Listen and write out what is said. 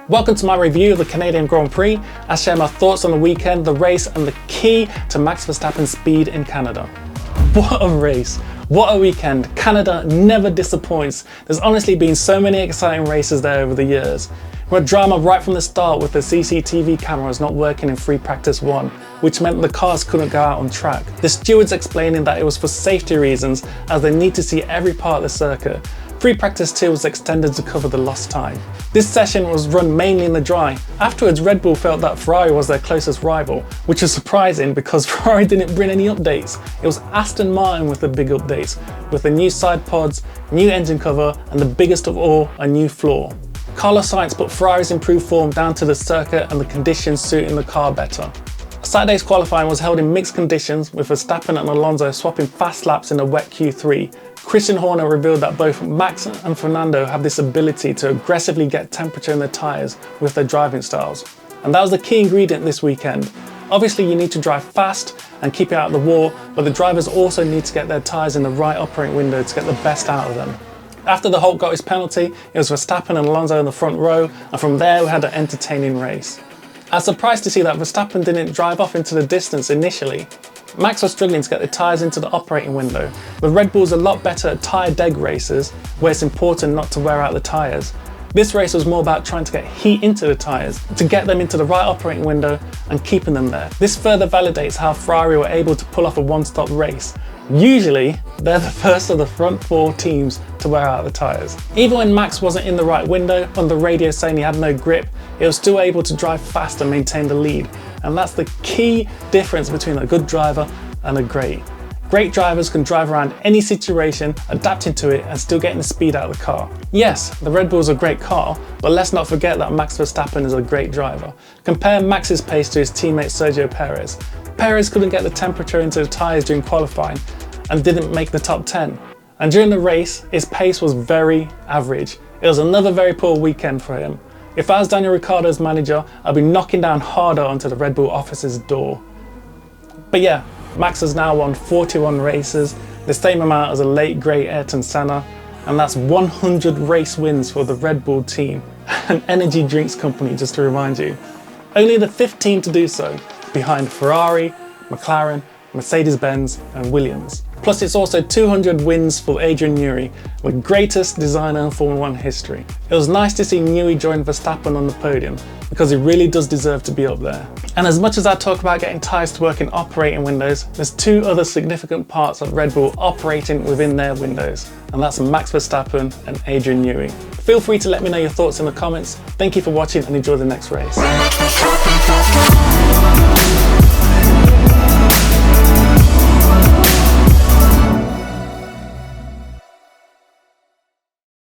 Welcome to my review of the Canadian Grand Prix. I share my thoughts on the weekend, the race, and the key to Max Verstappen's speed in Canada. What a race! What a weekend! Canada never disappoints. There's honestly been so many exciting races there over the years. We had drama right from the start with the CCTV cameras not working in free practice 1, which meant the cars couldn't go out on track. The stewards explaining that it was for safety reasons as they need to see every part of the circuit. Free practice 2 was extended to cover the lost time. This session was run mainly in the dry. Afterwards, Red Bull felt that Ferrari was their closest rival, which was surprising because Ferrari didn't bring any updates. It was Aston Martin with the big updates, with the new side pods, new engine cover, and the biggest of all, a new floor. Carlos Sainz put Ferrari's improved form down to the circuit and the conditions suiting the car better. Saturday's qualifying was held in mixed conditions, with Verstappen and Alonso swapping fast laps in a wet Q3. Christian Horner revealed that both Max and Fernando have this ability to aggressively get temperature in their tyres with their driving styles. And that was the key ingredient this weekend. Obviously you need to drive fast and keep it out of the wall, but the drivers also need to get their tyres in the right operating window to get the best out of them. After the Hulk got his penalty, it was Verstappen and Alonso in the front row, and from there we had an entertaining race. I was surprised to see that Verstappen didn't drive off into the distance initially. Max was struggling to get the tyres into the operating window, but Red Bull's a lot better at tyre deg races, where it's important not to wear out the tyres. This race was more about trying to get heat into the tyres, to get them into the right operating window and keeping them there. This further validates how Ferrari were able to pull off a one-stop race. Usually, they're the first of the front 4 teams to wear out the tyres. Even when Max wasn't in the right window, on the radio saying he had no grip, he was still able to drive fast and maintain the lead. And that's the key difference between a good driver and a great. Great drivers can drive around any situation, adapting to it and still getting the speed out of the car. Yes, the Red Bull's a great car, but let's not forget that Max Verstappen is a great driver. Compare Max's pace to his teammate Sergio Perez. Perez couldn't get the temperature into the tyres during qualifying and didn't make the top 10. And during the race, his pace was very average. It was another very poor weekend for him. If I was Daniel Ricciardo's manager, I'd be knocking down harder onto the Red Bull office's door. But yeah, Max has now won 41 races, the same amount as a late great Ayrton Senna, and that's 100 race wins for the Red Bull team, an energy drinks company just to remind you. Only the 5th team to do so, behind Ferrari, McLaren, Mercedes-Benz and Williams. Plus it's also 200 wins for Adrian Newey, the greatest designer in Formula 1 history. It was nice to see Newey join Verstappen on the podium, because he really does deserve to be up there. And as much as I talk about getting tyres to work in operating windows, there's 2 other significant parts of Red Bull operating within their windows, and that's Max Verstappen and Adrian Newey. Feel free to let me know your thoughts in the comments. Thank you for watching and enjoy the next race.